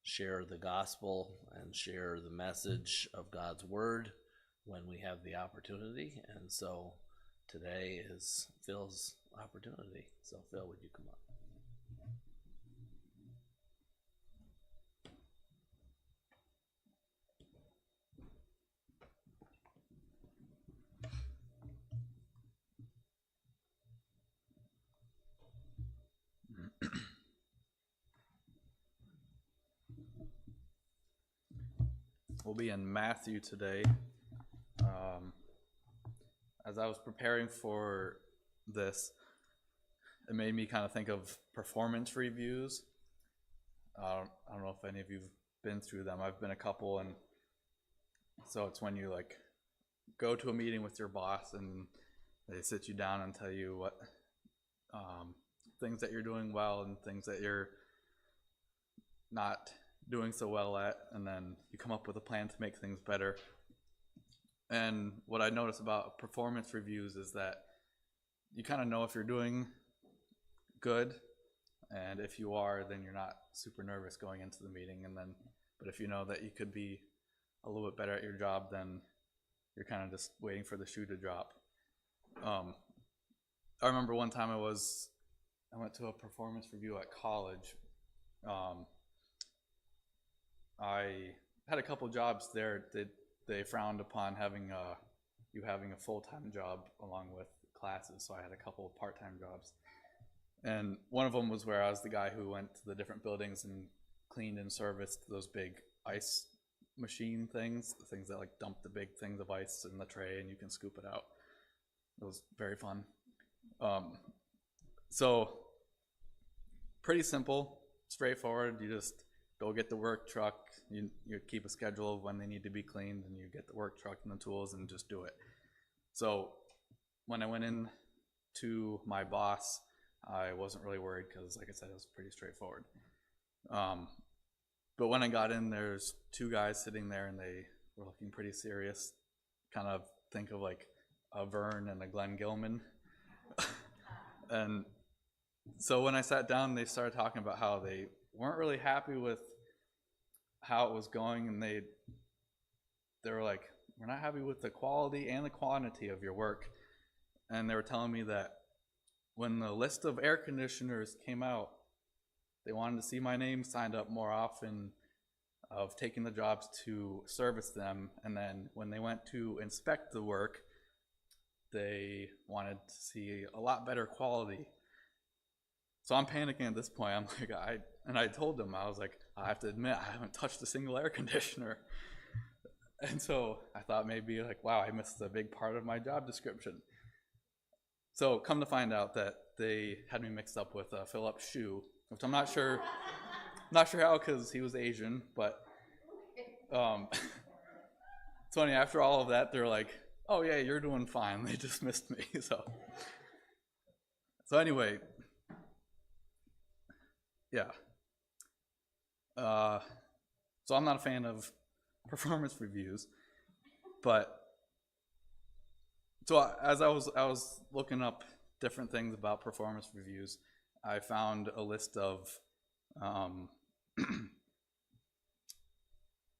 share the gospel and share the message of God's word when we have the opportunity. And so today is Phil's opportunity. So Phil, would you come up? We'll be in Matthew today. As I was preparing for this, it made me kind of think of performance reviews. I don't know if any of you've been through them. I've been a couple, and so it's when you like go to a meeting with your boss and they sit you down and tell you what things that you're doing well and things that you're not doing so well at, and then you come up with a plan to make things better. And what I notice about performance reviews is that you kind of know if you're doing good, and if you are, then you're not super nervous going into the meeting. But if you know that you could be a little bit better at your job, then you're kind of just waiting for the shoe to drop. I remember one time I went to a performance review at college. I had a couple jobs there. They frowned upon having a full-time job along with classes, so I had a couple of part-time jobs. And one of them was where I was the guy who went to the different buildings and cleaned and serviced those big ice machine things, the things that like dump the big things of ice in the tray and you can scoop it out. It was very fun. So pretty simple, straightforward. You just go get the work truck, you keep a schedule of when they need to be cleaned, and you get the work truck and the tools and just do it. So when I went in to my boss, I wasn't really worried because, like I said, it was pretty straightforward. But when I got in, there's two guys sitting there and they were looking pretty serious. Kind of think of like a Vern and a Glenn Gilman. And so when I sat down, they started talking about how they weren't really happy with how it was going, and they were like, we're not happy with the quality and the quantity of your work. And they were telling me that when the list of air conditioners came out, they wanted to see my name signed up more often of taking the jobs to service them, and then when they went to inspect the work, they wanted to see a lot better quality. So I'm panicking at this point. I'm like, I told them, I was like, I have to admit, I haven't touched a single air conditioner. And so I thought maybe like, wow, I missed a big part of my job description. So come to find out that they had me mixed up with Philip Shue, which I'm not sure how, because he was Asian, but it's funny, after all of that, they're like, oh yeah, you're doing fine. They just missed me. So anyway, yeah. So I'm not a fan of performance reviews, but so as I was looking up different things about performance reviews, I found a list of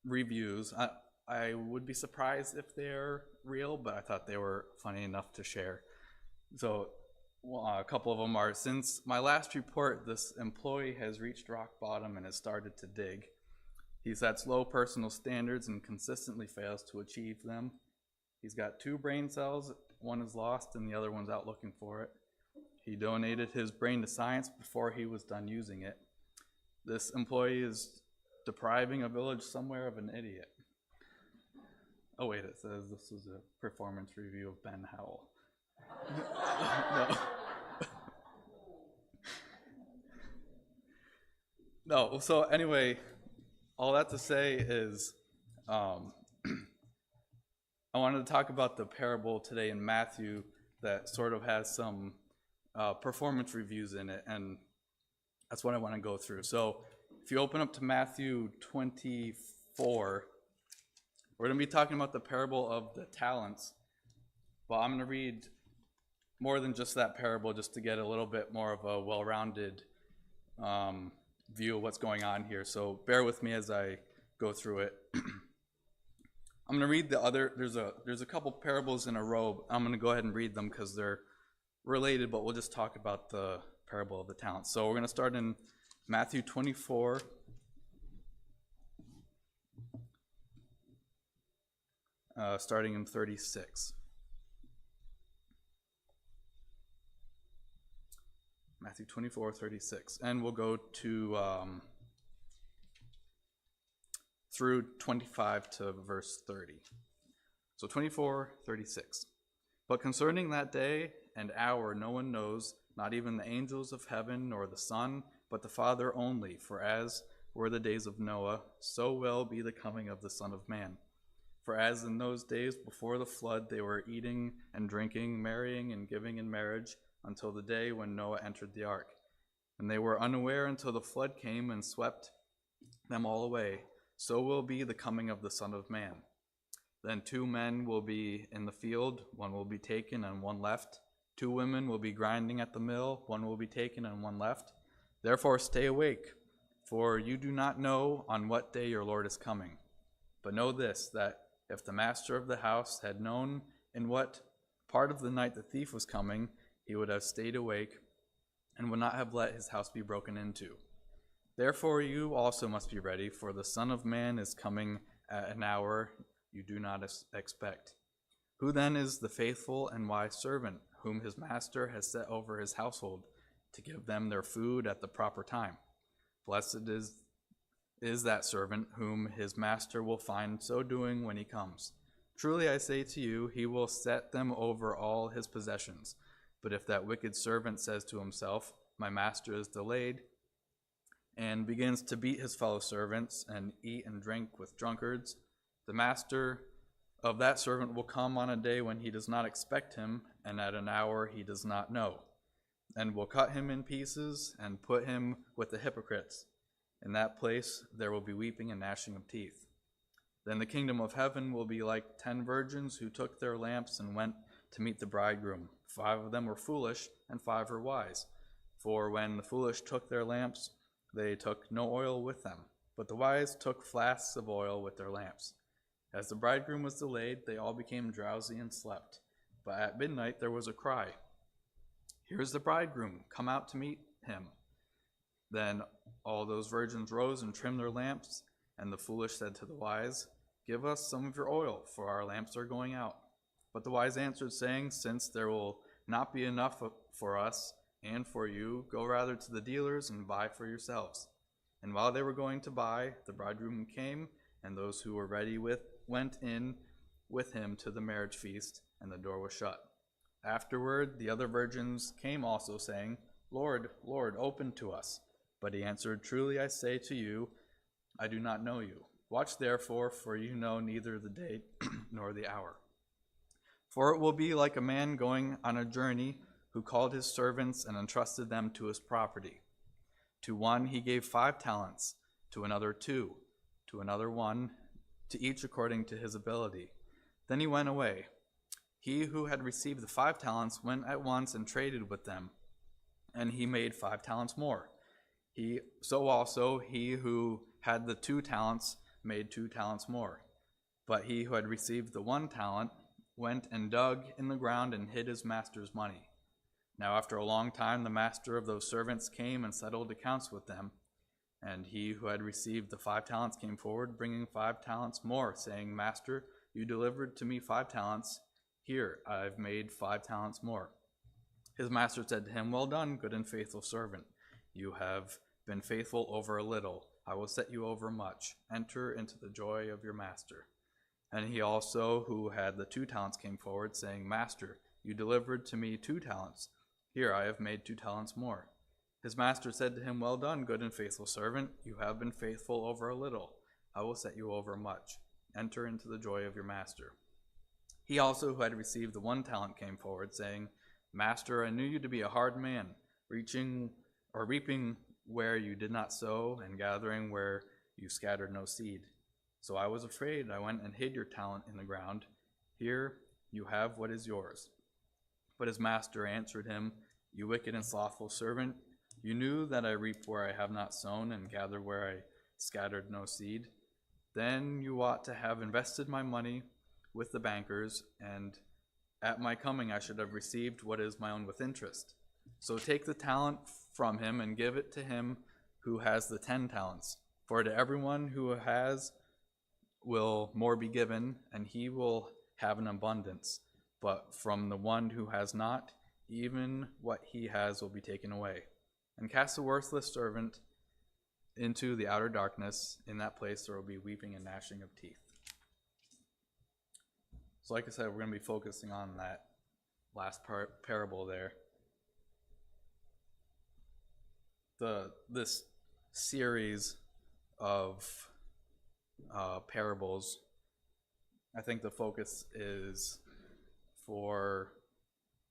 reviews. I would be surprised if they're real, but I thought they were funny enough to share. So a couple of them are, since my last report, this employee has reached rock bottom and has started to dig. He sets low personal standards and consistently fails to achieve them. He's got 2 brain cells, one is lost and the other one's out looking for it. He donated his brain to science before he was done using it. This employee is depriving a village somewhere of an idiot. Oh wait, it says this is a performance review of Ben Howell. No, so anyway, all that to say is I wanted to talk about the parable today in Matthew that sort of has some performance reviews in it, and that's what I want to go through. So if you open up to Matthew 24, we're going to be talking about the parable of the talents. Well, I'm going to read more than just that parable just to get a little bit more of a well-rounded view of what's going on here. So bear with me as I go through it. I'm going to read the other, there's a couple parables in a row. I'm going to go ahead and read them because they're related, but we'll just talk about the parable of the talents. So we're going to start in Matthew 24. Starting in 36. Matthew 24:36. And we'll go to through 25 to verse 30. So 24:36. But concerning that day and hour no one knows, not even the angels of heaven nor the Son, but the Father only. For as were the days of Noah, so will be the coming of the Son of Man. For as in those days before the flood they were eating and drinking, marrying and giving in marriage, until the day when Noah entered the ark. And they were unaware until the flood came and swept them all away. So will be the coming of the Son of Man. Then 2 men will be in the field, one will be taken and one left. 2 women will be grinding at the mill, one will be taken and one left. Therefore stay awake, for you do not know on what day your Lord is coming. But know this, that if the master of the house had known in what part of the night the thief was coming, he would have stayed awake and would not have let his house be broken into. Therefore you also must be ready, for the Son of Man is coming at an hour you do not expect. Who then is the faithful and wise servant, whom his master has set over his household, to give them their food at the proper time? Blessed is that servant whom his master will find so doing when he comes. Truly I say to you, he will set them over all his possessions. But if that wicked servant says to himself, my master is delayed, and begins to beat his fellow servants and eat and drink with drunkards, the master of that servant will come on a day when he does not expect him, and at an hour he does not know, and will cut him in pieces and put him with the hypocrites. In that place there will be weeping and gnashing of teeth. Then the kingdom of heaven will be like 10 virgins who took their lamps and went to meet the bridegroom. 5 of them were foolish, and 5 were wise. For when the foolish took their lamps, they took no oil with them, but the wise took flasks of oil with their lamps. As the bridegroom was delayed, they all became drowsy and slept. But at midnight there was a cry, here is the bridegroom, come out to meet him. Then all those virgins rose and trimmed their lamps, and the foolish said to the wise, give us some of your oil, for our lamps are going out. But the wise answered, saying, since there will not be enough for us and for you, go rather to the dealers and buy for yourselves. And while they were going to buy, the bridegroom came, and those who were ready went in with him to the marriage feast, and the door was shut. Afterward the other virgins came also, saying, Lord, Lord, open to us. But he answered, truly I say to you, I do not know you. Watch therefore, for you know neither the day nor the hour. For it will be like a man going on a journey, who called his servants and entrusted them to his property. To one he gave 5 talents, to another 2, to another 1, to each according to his ability. Then he went away. He who had received the 5 talents went at once and traded with them, and he made 5 talents more. So also he who had the 2 talents made 2 talents more. But he who had received the 1 talent went and dug in the ground and hid his master's money. Now after a long time the master of those servants came and settled accounts with them. And he who had received the 5 talents came forward, bringing 5 talents more, saying, Master, you delivered to me 5 talents. Here, I've made 5 talents more. His master said to him, well done, good and faithful servant. You have been faithful over a little. I will set you over much. Enter into the joy of your master. And he also, who had the 2 talents, came forward, saying, Master, you delivered to me 2 talents. Here, I have made 2 talents more. His master said to him, well done, good and faithful servant. You have been faithful over a little. I will set you over much. Enter into the joy of your master. He also, who had received the 1 talent, came forward, saying, Master, I knew you to be a hard man, reaping where you did not sow, and gathering where you scattered no seed. So I was afraid. I went and hid your talent in the ground. Here you have what is yours. But his master answered him, you wicked and slothful servant, You knew that I reap where I have not sown and gather where I scattered no seed. Then you ought to have invested my money with the bankers, and at my coming I should have received what is my own with interest. So take the talent from him and give it to him who has the 10 talents. For to everyone who has will more be given, and he will have an abundance. But from the one who has not, even what he has will be taken away. And cast the worthless servant into the outer darkness. In that place there will be weeping and gnashing of teeth. So like I said, we're going to be focusing on that last parable there. This series of parables, I think the focus is for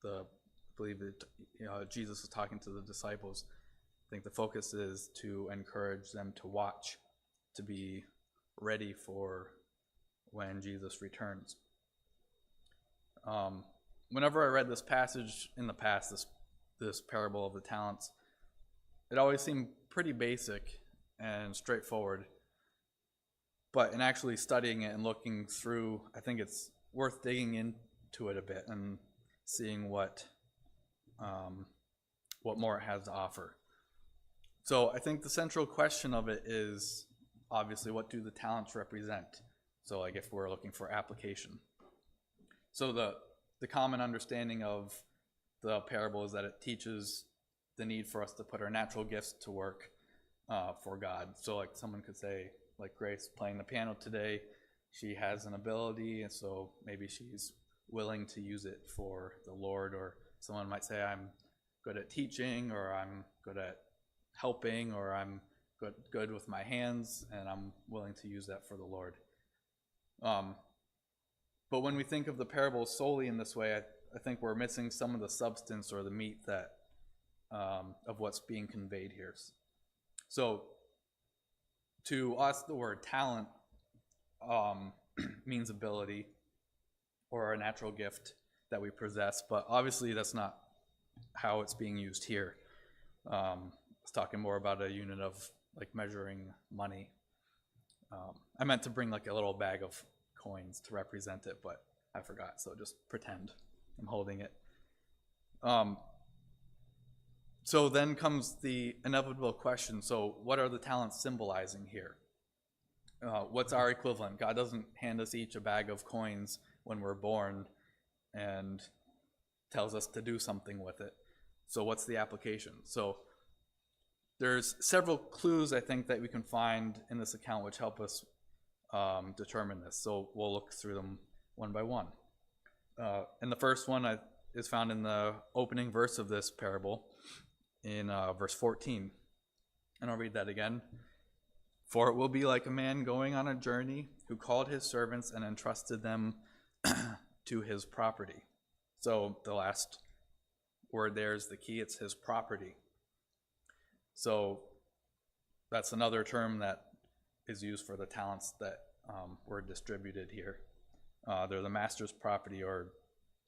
I believe that Jesus was talking to the disciples. I think the focus is to encourage them to watch, to be ready for when Jesus returns. Whenever I read this passage in the past, this parable of the talents, it always seemed pretty basic and straightforward. But in actually studying it and looking through, I think it's worth digging into it a bit and seeing what more it has to offer. So I think the central question of it is obviously, what do the talents represent? So like if we're looking for application. So the common understanding of the parable is that it teaches the need for us to put our natural gifts to work for God. So like someone could say, like Grace playing the piano today, she has an ability, and so maybe she's willing to use it for the Lord. Or someone might say, I'm good at teaching, or I'm good at helping, or I'm good with my hands, and I'm willing to use that for the Lord. But when we think of the parable solely in this way, I think we're missing some of the substance or the meat that of what's being conveyed here. So to us, the word talent means ability or a natural gift that we possess, but obviously that's not how it's being used here. It's talking more about a unit of like measuring money. I meant to bring like a little bag of coins to represent it, but I forgot, so just pretend I'm holding it. So then comes the inevitable question, so what are the talents symbolizing here? What's our equivalent? God doesn't hand us each a bag of coins when we're born and tells us to do something with it. So what's the application? So there's several clues, I think, that we can find in this account which help us determine this. So we'll look through them one by one. And the first one is found in the opening verse of this parable in verse 14. And I'll read that again. For it will be like a man going on a journey who called his servants and entrusted them to his property. So the last word there is the key. It's his property. So that's another term that is used for the talents that were distributed here. They're the master's property, or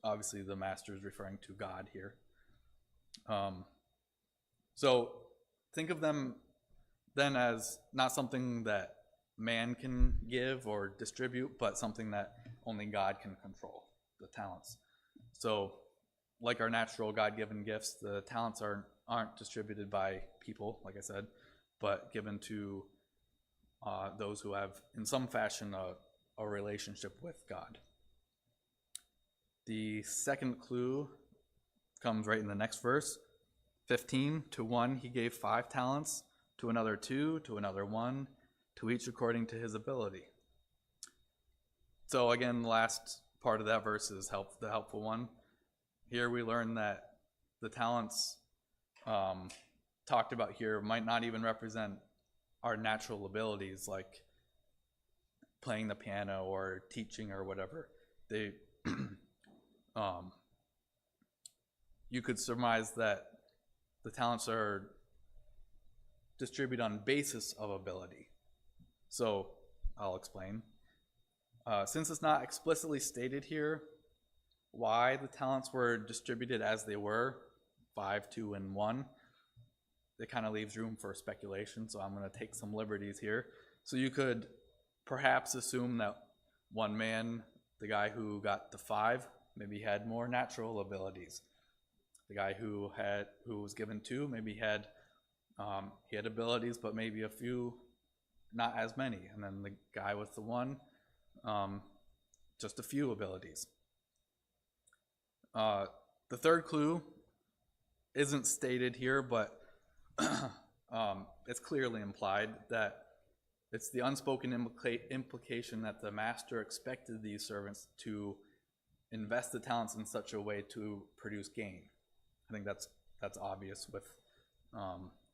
obviously the master is referring to God here. So think of them then as not something that man can give or distribute, but something that only God can control, the talents. So like our natural God-given gifts, the talents aren't distributed by people, like I said, but given to those who have, in some fashion, a relationship with God. The second clue comes right in the next verse. 15, to one he gave 5 talents, to another 2, to another 1, to each according to his ability. So again, the last part of that verse is the helpful one. Here we learn that the talents talked about here might not even represent our natural abilities, like playing the piano or teaching or whatever. They, you could surmise that the talents are distributed on basis of ability. So I'll explain. Since it's not explicitly stated here why the talents were distributed as they were, 5, 2, and 1, it kind of leaves room for speculation, so I'm going to take some liberties here. So you could perhaps assume that one man, the guy who got the 5, maybe had more natural abilities. The guy who was given 2, maybe he had abilities, but maybe a few, not as many. And then the guy with the 1, just a few abilities. The third clue isn't stated here, but it's clearly implied that it's the unspoken implication that the master expected these servants to invest the talents in such a way to produce gain. I think that's obvious with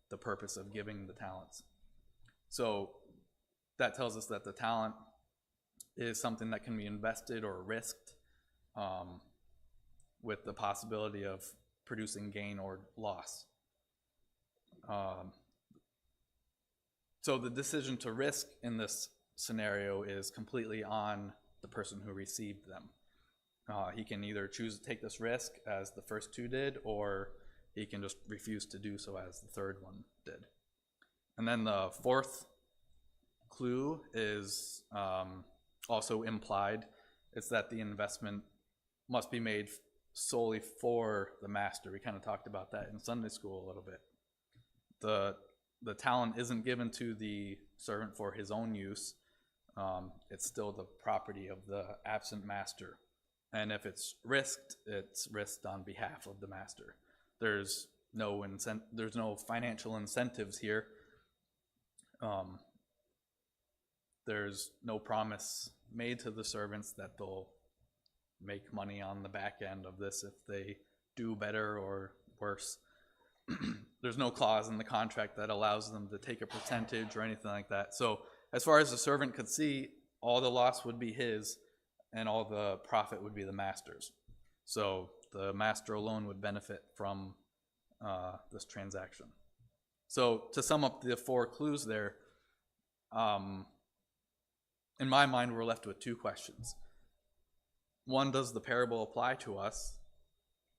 the purpose of giving the talents. So that tells us that the talent is something that can be invested or risked with the possibility of producing gain or loss. So the decision to risk in this scenario is completely on the person who received them. He can either choose to take this risk as the first 2 did, or he can just refuse to do so as the third one did. And then the fourth clue is also implied. It's that the investment must be made solely for the master. We kind of talked about that in Sunday school a little bit. The talent isn't given to the servant for his own use. It's still the property of the absent master. And if it's risked on behalf of the master. There's no financial incentives here. There's no promise made to the servants that they'll make money on the back end of this if they do better or worse. There's no clause in the contract that allows them to take a percentage or anything like that. So as far as the servant could see, all the loss would be his and all the profit would be the master's. So the master alone would benefit from this transaction. So to sum up the 4 clues there, in my mind, we're left with 2 questions. One, does the parable apply to us?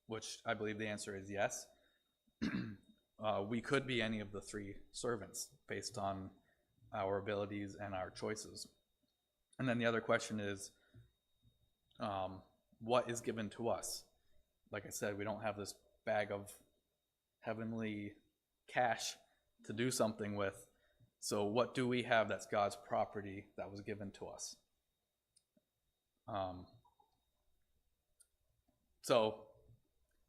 Which I believe the answer is yes. We could be any of the 3 servants based on our abilities and our choices. And then the other question is, what is given to us? Like I said, we don't have this bag of heavenly cash to do something with. So what do we have that's God's property that was given to us? So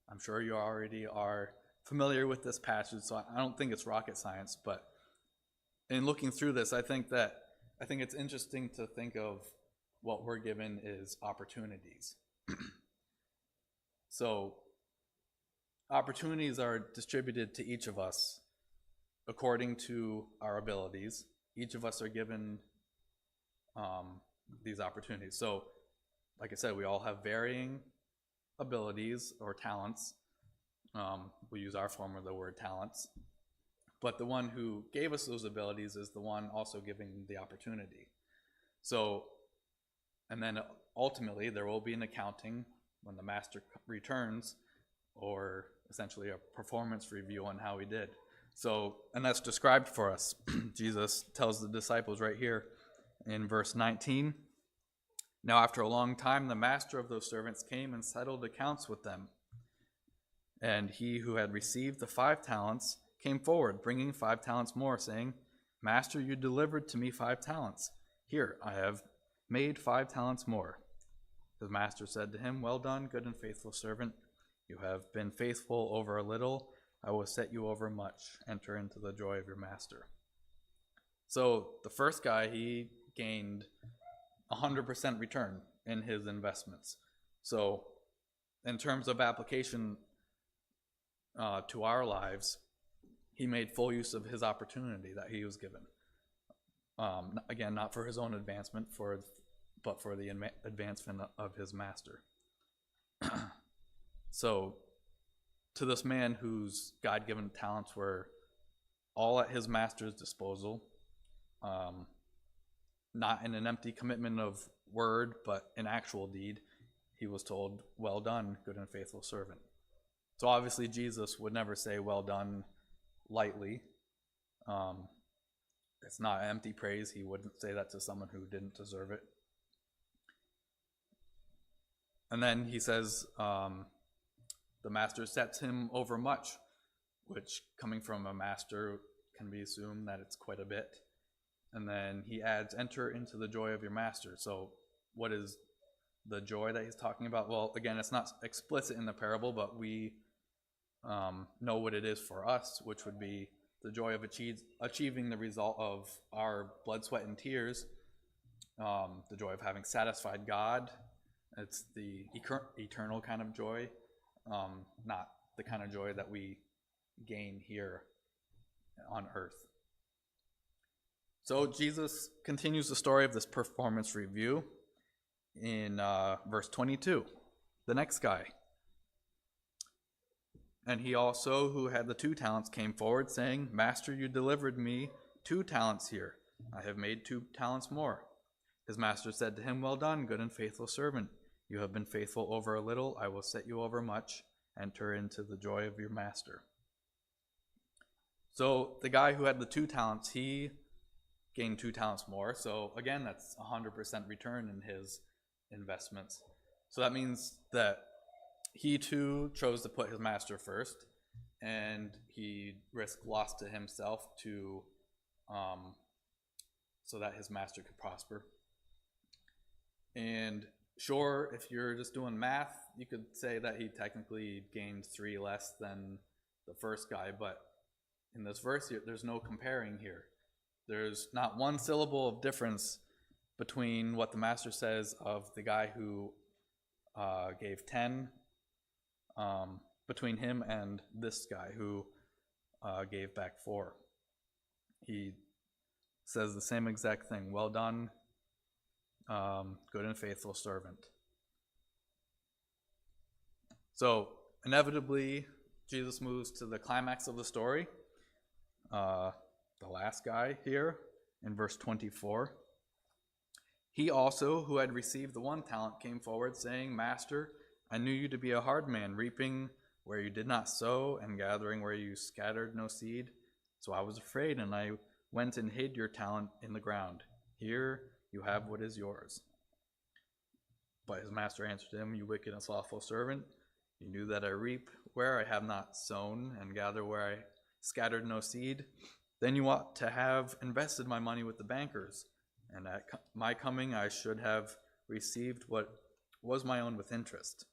I'm sure you already are familiar with this passage, so I don't think it's rocket science, but in looking through this, I think it's interesting to think of what we're given is opportunities. So opportunities are distributed to each of us according to our abilities. Each of us are given these opportunities. So like I said, we all have varying abilities or talents. We use our form of the word talents. But the one who gave us those abilities is the one also giving the opportunity. So, and then ultimately there will be an accounting when the master returns, or essentially a performance review on how he did. So, and that's described for us. Jesus tells the disciples right here in verse 19, "Now after a long time the master of those servants came and settled accounts with them. And he who had received the 5 talents came forward, bringing 5 talents more, saying, 'Master, you delivered to me 5 talents. Here, I have made 5 talents more.' The master said to him, 'Well done, good and faithful servant. You have been faithful over a little. I will set you over much. Enter into the joy of your master.'" So the first guy, he gained 100% return in his investments. So in terms of application to our lives, he made full use of his opportunity that he was given. Again, not for his own advancement, but for the advancement of his master. So to this man whose God-given talents were all at his master's disposal, not in an empty commitment of word, but in actual deed, he was told, "Well done, good and faithful servant." So obviously Jesus would never say, "Well done, lightly. It's not empty praise. He wouldn't say that to someone who didn't deserve it. And then he says, the master sets him over much, which coming from a master can be assumed that it's quite a bit. And then he adds, enter into the joy of your master. So what is the joy that he's talking about? Well, again, it's not explicit in the parable, but we know what it is for us, which would be the joy of achieving the result of our blood, sweat, and tears, the joy of having satisfied God. It's the eternal kind of joy, not the kind of joy that we gain here on earth. So Jesus continues the story of this performance review in verse 22. The next guy. And he also, who had the 2 talents, came forward, saying, Master, you delivered me 2 talents here. I have made 2 talents more. His master said to him, Well done, good and faithful servant. You have been faithful over a little. I will set you over much. Enter into the joy of your master. So the guy who had the 2 talents, he gained 2 talents more. So again, that's 100% return in his investments. So that means that he too chose to put his master first, and he risked loss to himself to so that his master could prosper. And sure, if you're just doing math, you could say that he technically gained 3 less than the first guy, but in this verse here, there's no comparing here. There's not one syllable of difference between what the master says of the guy who gave 10, between him and this guy who gave back 4. He says the same exact thing. Well done, good and faithful servant. So inevitably, Jesus moves to the climax of the story. The last guy here in verse 24. He also, who had received the 1 talent, came forward, saying, Master, I knew you to be a hard man, reaping where you did not sow and gathering where you scattered no seed. So I was afraid, and I went and hid your talent in the ground. Here you have what is yours. But his master answered him, You wicked and slothful servant, you knew that I reap where I have not sown and gather where I scattered no seed. Then you ought to have invested my money with the bankers, and at my coming I should have received what was my own with interest.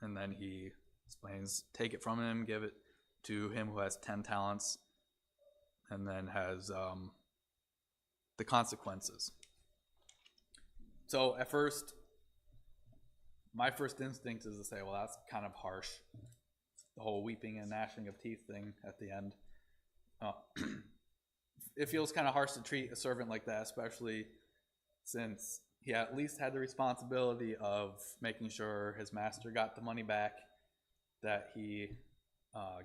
And then he explains, take it from him, give it to him who has 10 talents, and then has the consequences. So at first, my first instinct is to say, well, that's kind of harsh. The whole weeping and gnashing of teeth thing at the end. It feels kind of harsh to treat a servant like that, especially since he at least had the responsibility of making sure his master got the money back that he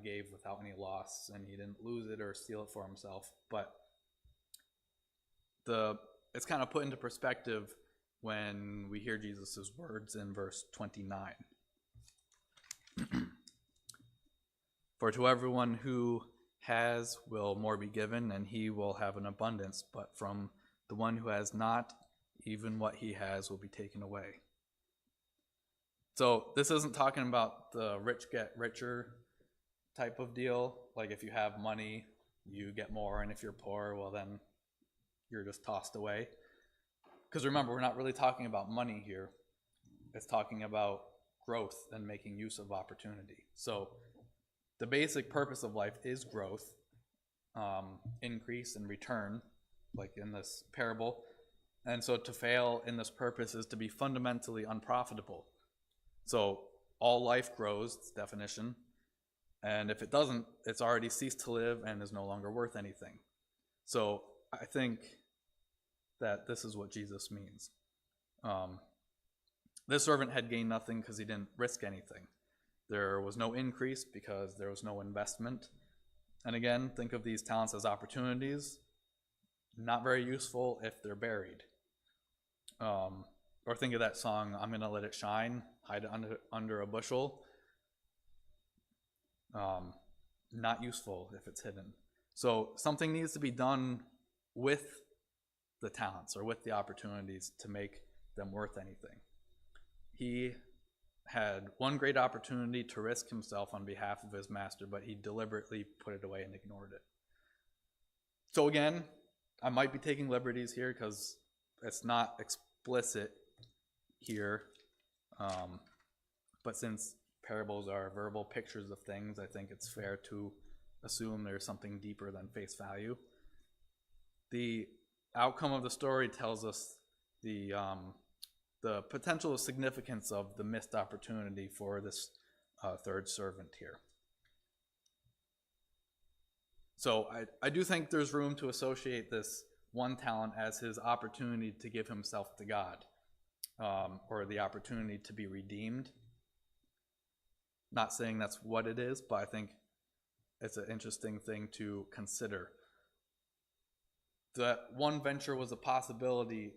gave without any loss, and he didn't lose it or steal it for himself. But it's kind of put into perspective when we hear Jesus' words in verse 29. For to everyone who has will more be given, and he will have an abundance. But from the one who has not, even what he has will be taken away. So this isn't talking about the rich get richer type of deal. Like if you have money, you get more, and if you're poor, well then you're just tossed away. Because remember, we're not really talking about money here. It's talking about growth and making use of opportunity. So the basic purpose of life is growth, increase and return, like in this parable. And so to fail in this purpose is to be fundamentally unprofitable. So all life grows, its definition. And if it doesn't, it's already ceased to live and is no longer worth anything. So I think that this is what Jesus means. This servant had gained nothing because he didn't risk anything. There was no increase because there was no investment. And again, think of these talents as opportunities. Not very useful if they're buried. Or think of that song, I'm Gonna Let It Shine, hide it under a bushel. not useful if it's hidden. So something needs to be done with the talents or with the opportunities to make them worth anything. He had one great opportunity to risk himself on behalf of his master, but he deliberately put it away and ignored it. So again, I might be taking liberties here because it's not explicit here. But since parables are verbal pictures of things, I think it's fair to assume there's something deeper than face value. The outcome of the story tells us the potential significance of the missed opportunity for this third servant here. So I do think there's room to associate this one talent as his opportunity to give himself to God, or the opportunity to be redeemed. Not saying that's what it is, but I think it's an interesting thing to consider. That one venture was a possibility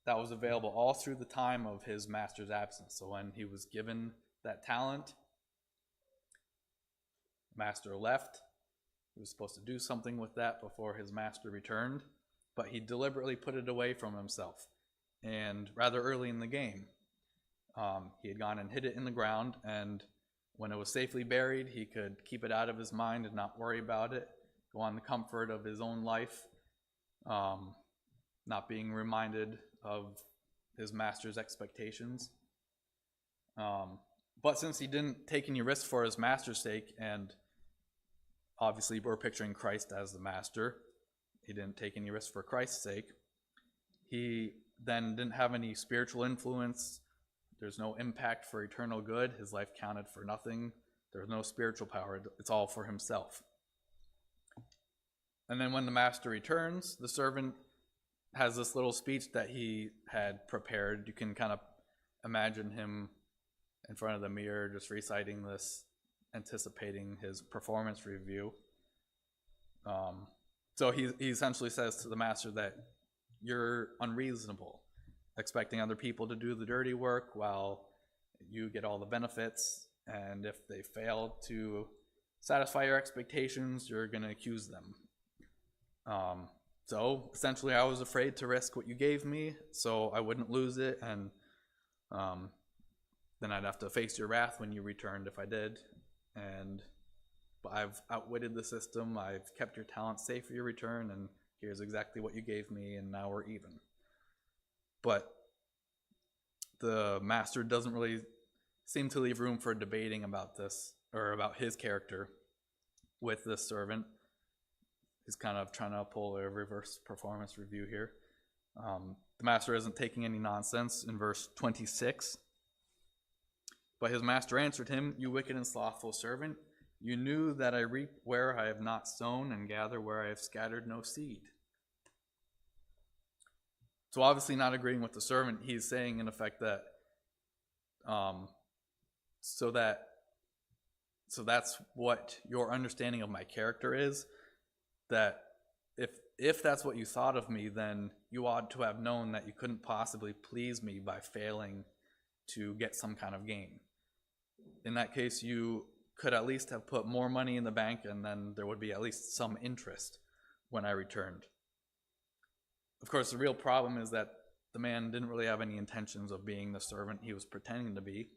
that was available all through the time of his master's absence. So when he was given that talent, master left. He was supposed to do something with that before his master returned, but he deliberately put it away from himself. And rather early in the game, he had gone and hid it in the ground, and when it was safely buried, he could keep it out of his mind and not worry about it, go on the comfort of his own life, not being reminded of his master's expectations. But since he didn't take any risk for his master's sake, and obviously we're picturing Christ as the master, he didn't take any risk for Christ's sake, he then didn't have any spiritual influence. There's no impact for eternal good. His life counted for nothing. There's no spiritual power. It's all for himself. And then when the master returns, the servant has this little speech that he had prepared. You can kind of imagine him in front of the mirror just reciting this, anticipating his performance review. So he essentially says to the master that you're unreasonable, expecting other people to do the dirty work while you get all the benefits, and if they fail to satisfy your expectations, you're going to accuse them. So essentially I was afraid to risk what you gave me so I wouldn't lose it, and then I'd have to face your wrath when you returned if I did. But I've outwitted the system, I've kept your talent safe for your return, and here's exactly what you gave me, and now we're even. But the master doesn't really seem to leave room for debating about this, or about his character with this servant. He's kind of trying to pull a reverse performance review here. The master isn't taking any nonsense in verse 26. But his master answered him, "You wicked and slothful servant, you knew that I reap where I have not sown and gather where I have scattered no seed." So obviously not agreeing with the servant, he's saying in effect that so that's what your understanding of my character is, that if that's what you thought of me, then you ought to have known that you couldn't possibly please me by failing to get some kind of gain. In that case, you could at least have put more money in the bank, and then there would be at least some interest when I returned. Of course, the real problem is that the man didn't really have any intentions of being the servant he was pretending to be.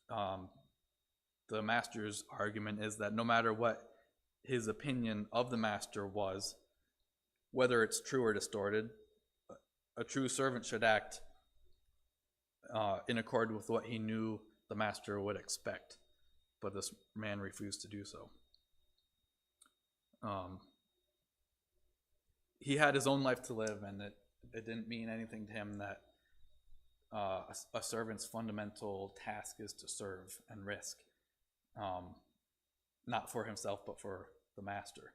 The master's argument is that no matter what his opinion of the master was, whether it's true or distorted, a true servant should act in accord with what he knew the master would expect. But this man refused to do so. He had his own life to live, and it didn't mean anything to him that a servant's fundamental task is to serve and risk, not for himself but for the master.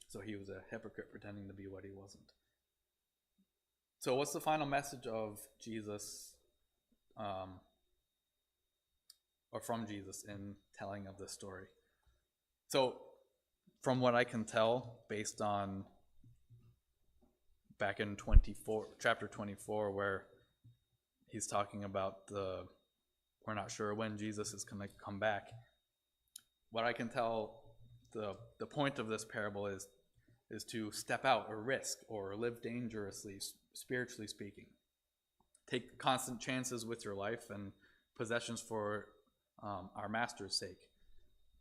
So he was a hypocrite pretending to be what he wasn't. So what's the final message of Jesus, or from Jesus in telling of this story? So from what I can tell, based on back in chapter 24, where he's talking about we're not sure when Jesus is going to come back. What I can tell the point of this parable is to step out or risk or live dangerously, spiritually speaking. Take constant chances with your life and possessions for our master's sake.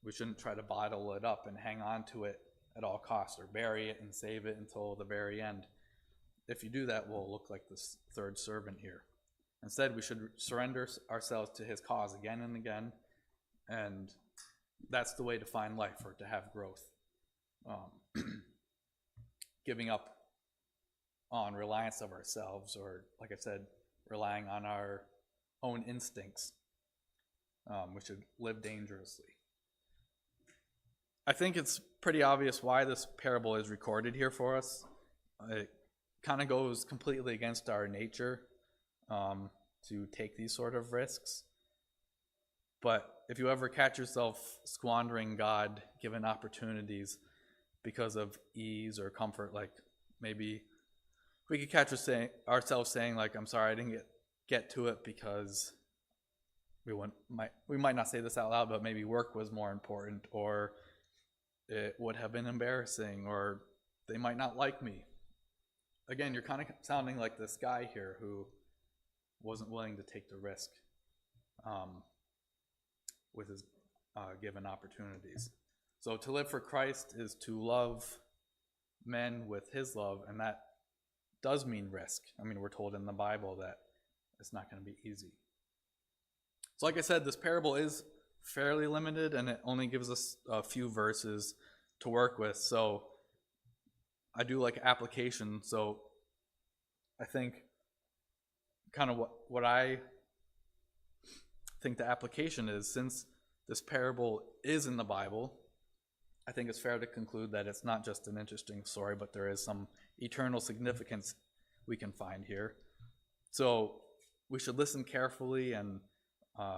We shouldn't try to bottle it up and hang on to it at all costs, or bury it and save it until the very end. If you do that, we'll look like this third servant here. Instead, we should surrender ourselves to his cause again and again, and that's the way to find life, or to have growth. Giving up on reliance of ourselves, or, like I said, relying on our own instincts. We should live dangerously. I think it's pretty obvious why this parable is recorded here for us. It kind of goes completely against our nature to take these sort of risks. But if you ever catch yourself squandering God-given opportunities because of ease or comfort, like maybe we could catch ourselves saying, like, I'm sorry I didn't get to it because we might not say this out loud, but maybe work was more important, or it would have been embarrassing, or they might not like me. Again, you're kind of sounding like this guy here who wasn't willing to take the risk with his given opportunities. So to live for Christ is to love men with his love, and that does mean risk. I mean, we're told in the Bible that it's not going to be easy. So like I said, this parable is fairly limited, and it only gives us a few verses to work with. So I do like application. So I think kind of what I think the application is, since this parable is in the Bible, I think it's fair to conclude that it's not just an interesting story, but there is some eternal significance we can find here. So we should listen carefully and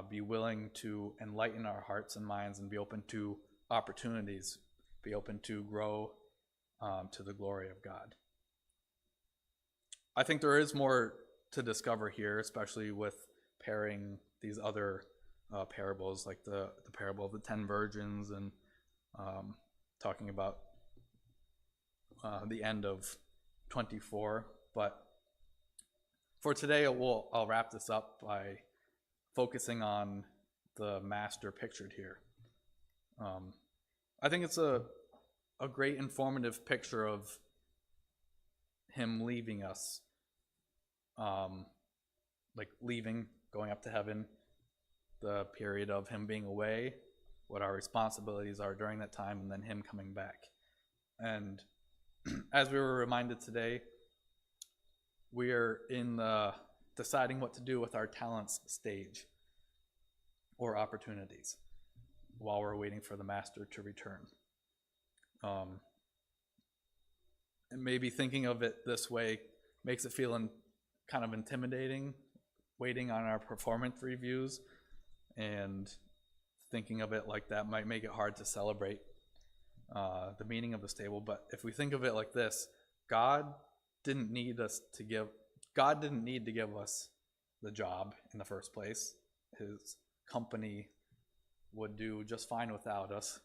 be willing to enlighten our hearts and minds, and be open to opportunities, be open to grow to the glory of God. I think there is more to discover here, especially with pairing these other parables, like the parable of the 10 virgins, and talking about the end of 24. But for today, I'll wrap this up by focusing on the master pictured here. I think it's a great informative picture of him leaving us, like leaving, going up to heaven, the period of him being away, what our responsibilities are during that time, and then him coming back. And as we were reminded today, we are in the deciding what to do with our talents stage, or opportunities, while we're waiting for the master to return. And maybe thinking of it this way makes it feel kind of intimidating, waiting on our performance reviews, and thinking of it like that might make it hard to celebrate the meaning of this table. But if we think of it like this, God didn't need to give us the job in the first place. His company would do just fine without us,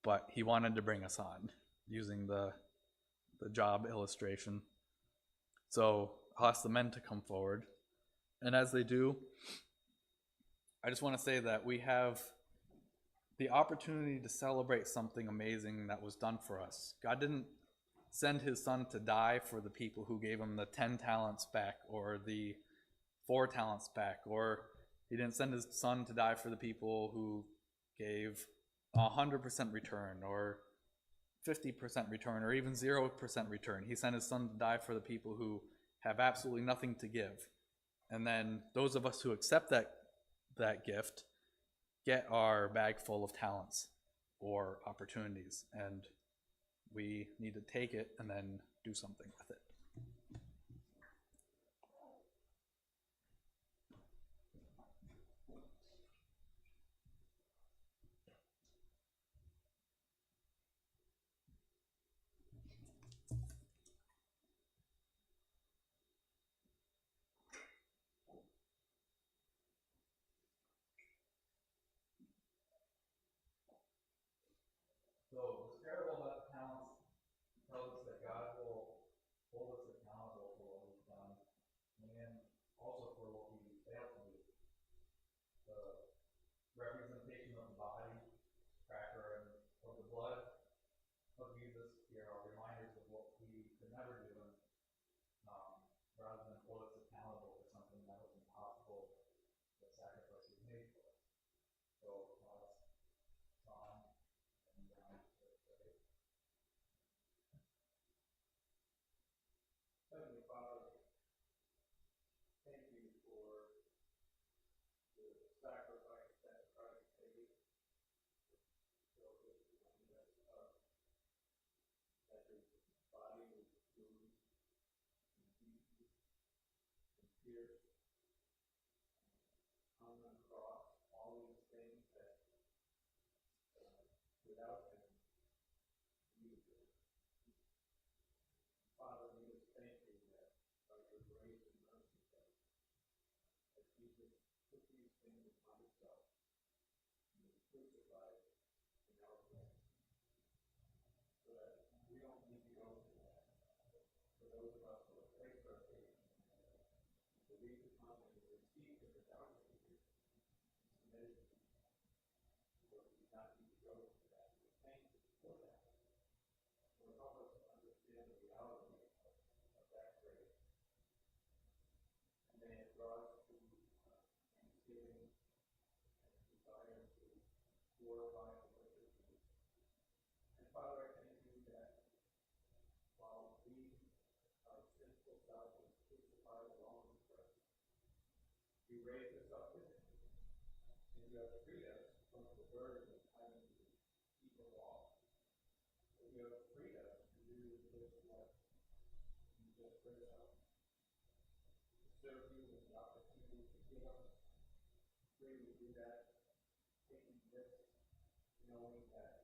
but he wanted to bring us on, using the job illustration. So I'll ask the men to come forward, and as they do, I just want to say that we have the opportunity to celebrate something amazing that was done for us. God didn't send his son to die for the people who gave him the 10 talents back, or the 4 talents back, or he didn't send his son to die for the people who gave 100% return, or 50% return, or even 0% return. He sent his son to die for the people who have absolutely nothing to give. And then those of us who accept that gift get our bag full of talents or opportunities, and we need to take it and then do something with it. So knowing that